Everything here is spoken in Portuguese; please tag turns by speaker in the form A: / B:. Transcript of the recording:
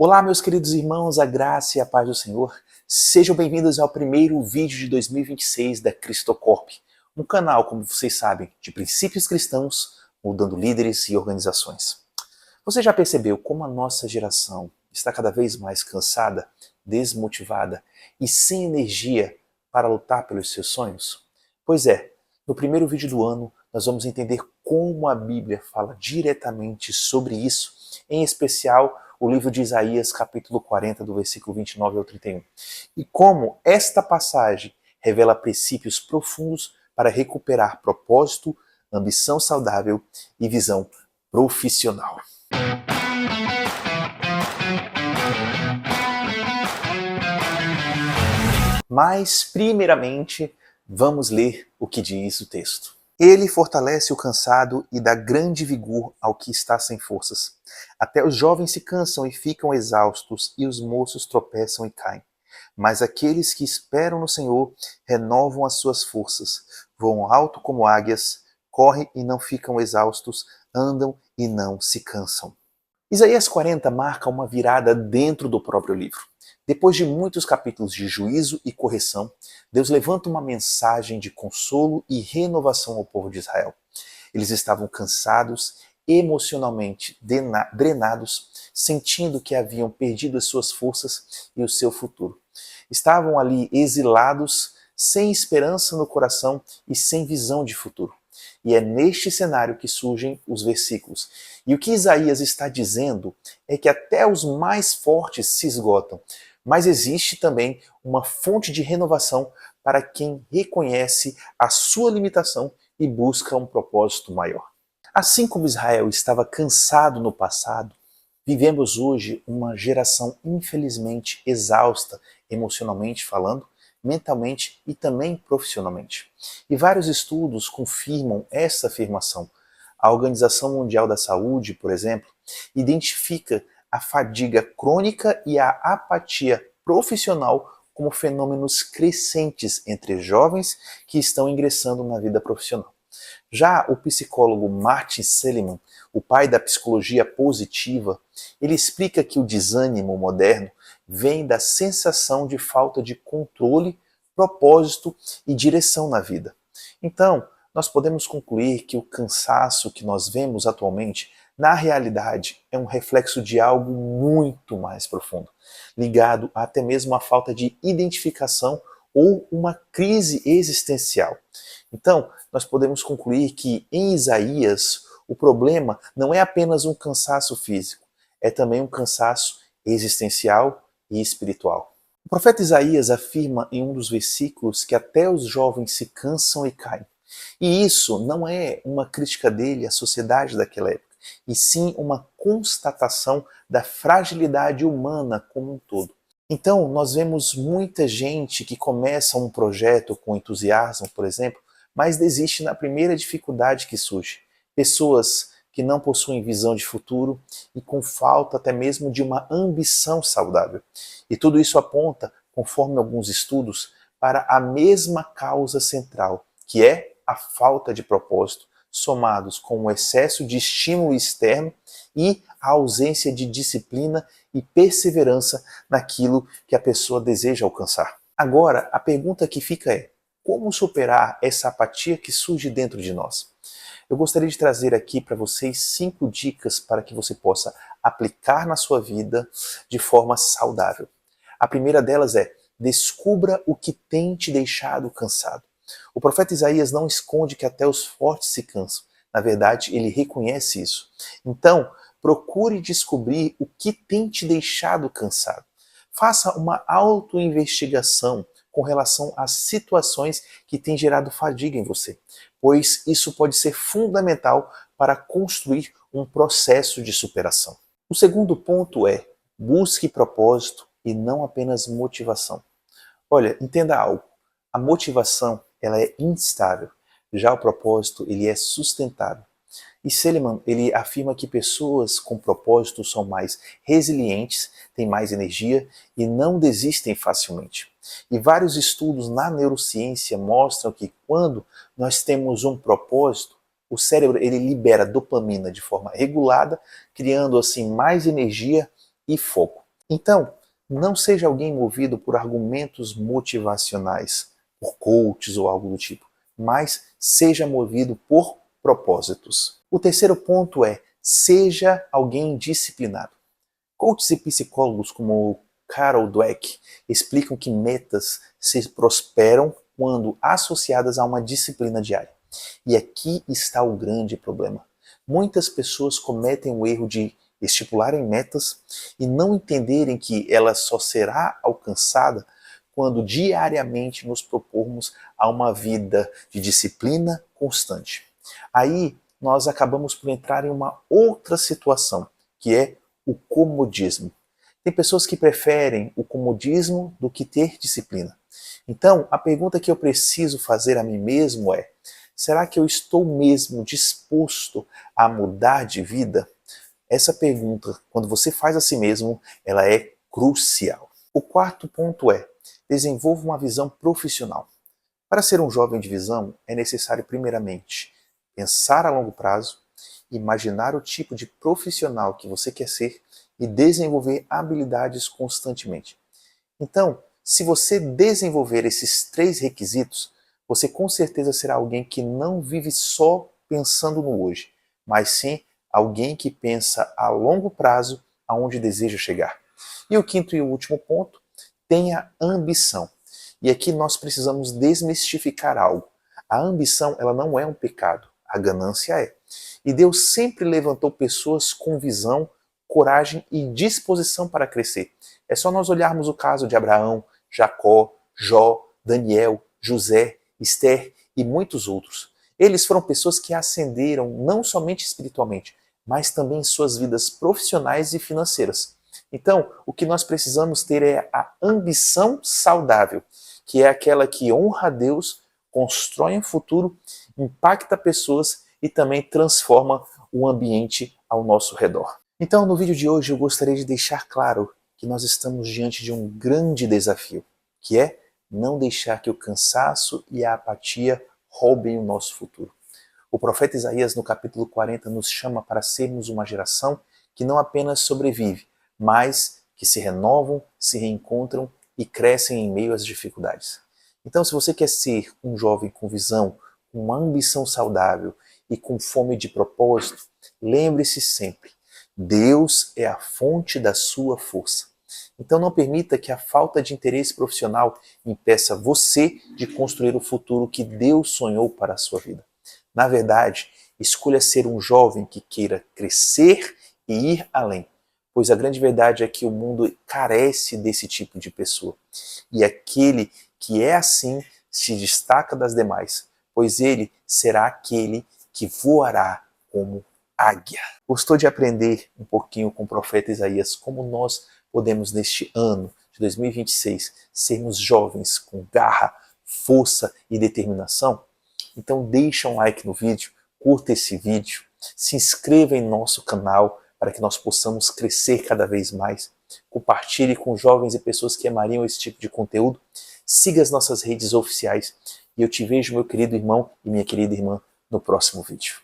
A: Olá, meus queridos irmãos, a graça e a paz do Senhor. Sejam bem-vindos ao primeiro vídeo de 2026 da Cristocorp, um canal, como vocês sabem, de princípios cristãos, mudando líderes e organizações. Você já percebeu como a nossa geração está cada vez mais cansada, desmotivada e sem energia para lutar pelos seus sonhos? Pois é, no primeiro vídeo do ano, nós vamos entender como a Bíblia fala diretamente sobre isso, em especial o livro de Isaías, capítulo 40, do versículo 29 ao 31. E como esta passagem revela princípios profundos para recuperar propósito, ambição saudável e visão profissional. Mas, primeiramente, vamos ler o que diz o texto. Ele fortalece o cansado e dá grande vigor ao que está sem forças. Até os jovens se cansam e ficam exaustos, e os moços tropeçam e caem. Mas aqueles que esperam no Senhor renovam as suas forças, voam alto como águias, correm e não ficam exaustos, andam e não se cansam. Isaías 40 marca uma virada dentro do próprio livro. Depois de muitos capítulos de juízo e correção, Deus levanta uma mensagem de consolo e renovação ao povo de Israel. Eles estavam cansados, emocionalmente drenados, sentindo que haviam perdido as suas forças e o seu futuro. Estavam ali exilados, sem esperança no coração e sem visão de futuro. E é neste cenário que surgem os versículos. E o que Isaías está dizendo é que até os mais fortes se esgotam, mas existe também uma fonte de renovação para quem reconhece a sua limitação e busca um propósito maior. Assim como Israel estava cansado no passado, vivemos hoje uma geração infelizmente exausta, emocionalmente falando, mentalmente e também profissionalmente. E vários estudos confirmam essa afirmação. A Organização Mundial da Saúde, por exemplo, identifica a fadiga crônica e a apatia profissional como fenômenos crescentes entre jovens que estão ingressando na vida profissional. Já o psicólogo Martin Seligman, o pai da psicologia positiva, ele explica que o desânimo moderno vem da sensação de falta de controle, propósito e direção na vida. Então, nós podemos concluir que o cansaço que nós vemos atualmente, na realidade, é um reflexo de algo muito mais profundo, ligado até mesmo à falta de identificação ou uma crise existencial. Então, nós podemos concluir que em Isaías o problema não é apenas um cansaço físico, é também um cansaço existencial e espiritual. O profeta Isaías afirma em um dos versículos que até os jovens se cansam e caem. E isso não é uma crítica dele à sociedade daquela época, e sim uma constatação da fragilidade humana como um todo. Então, nós vemos muita gente que começa um projeto com entusiasmo, por exemplo, mas desiste na primeira dificuldade que surge. Pessoas que não possuem visão de futuro e com falta até mesmo de uma ambição saudável. E tudo isso aponta, conforme alguns estudos, para a mesma causa central, que é a falta de propósito, somados com o excesso de estímulo externo e a ausência de disciplina e perseverança naquilo que a pessoa deseja alcançar. Agora, a pergunta que fica é: como superar essa apatia que surge dentro de nós? Eu gostaria de trazer aqui para vocês 5 dicas para que você possa aplicar na sua vida de forma saudável. A primeira delas é: descubra o que tem te deixado cansado. O profeta Isaías não esconde que até os fortes se cansam. Na verdade, ele reconhece isso. Então, procure descobrir o que tem te deixado cansado. Faça uma autoinvestigação com relação às situações que têm gerado fadiga em você, pois isso pode ser fundamental para construir um processo de superação. O segundo ponto é: busque propósito e não apenas motivação. Olha, entenda algo. A motivação, ela é instável. Já o propósito, ele é sustentável. E Seligman, ele afirma que pessoas com propósito são mais resilientes, têm mais energia e não desistem facilmente. E vários estudos na neurociência mostram que quando nós temos um propósito, o cérebro ele libera dopamina de forma regulada, criando assim mais energia e foco. Então, não seja alguém movido por argumentos motivacionais, por coaches ou algo do tipo, mas seja movido por propósitos. O terceiro ponto é: seja alguém disciplinado. Coaches e psicólogos como Carol Dweck explicam que metas se prosperam quando associadas a uma disciplina diária. E aqui está o grande problema. Muitas pessoas cometem o erro de estipularem metas e não entenderem que ela só será alcançada quando diariamente nos propormos a uma vida de disciplina constante. Aí nós acabamos por entrar em uma outra situação, que é o comodismo. Tem pessoas que preferem o comodismo do que ter disciplina. Então, a pergunta que eu preciso fazer a mim mesmo é: será que eu estou mesmo disposto a mudar de vida? Essa pergunta, quando você faz a si mesmo, ela é crucial. O quarto ponto é: desenvolva uma visão profissional. Para ser um jovem de visão, é necessário, primeiramente, pensar a longo prazo, imaginar o tipo de profissional que você quer ser e desenvolver habilidades constantemente. Então, se você desenvolver esses 3 requisitos, você com certeza será alguém que não vive só pensando no hoje, mas sim alguém que pensa a longo prazo aonde deseja chegar. E o quinto e o último ponto: tenha ambição. E aqui nós precisamos desmistificar algo. A ambição, ela não é um pecado, a ganância é. E Deus sempre levantou pessoas com visão, coragem e disposição para crescer. É só nós olharmos o caso de Abraão, Jacó, Jó, Daniel, José, Esther e muitos outros. Eles foram pessoas que ascenderam não somente espiritualmente, mas também em suas vidas profissionais e financeiras. Então, o que nós precisamos ter é a ambição saudável, que é aquela que honra a Deus, constrói um futuro, impacta pessoas e também transforma o ambiente ao nosso redor. Então, no vídeo de hoje eu gostaria de deixar claro que nós estamos diante de um grande desafio, que é não deixar que o cansaço e a apatia roubem o nosso futuro. O profeta Isaías, no capítulo 40, nos chama para sermos uma geração que não apenas sobrevive, mas que se renovam, se reencontram e crescem em meio às dificuldades. Então, se você quer ser um jovem com visão, com uma ambição saudável e com fome de propósito, lembre-se sempre: Deus é a fonte da sua força. Então não permita que a falta de interesse profissional impeça você de construir o futuro que Deus sonhou para a sua vida. Na verdade, escolha ser um jovem que queira crescer e ir além, pois a grande verdade é que o mundo carece desse tipo de pessoa. E aquele que é assim se destaca das demais, pois ele será aquele que voará como águia. Gostou de aprender um pouquinho com o profeta Isaías como nós podemos neste ano de 2026 sermos jovens com garra, força e determinação? Então deixa um like no vídeo, curta esse vídeo, se inscreva em nosso canal para que nós possamos crescer cada vez mais. Compartilhe com jovens e pessoas que amariam esse tipo de conteúdo. Siga as nossas redes oficiais e eu te vejo, meu querido irmão e minha querida irmã, no próximo vídeo.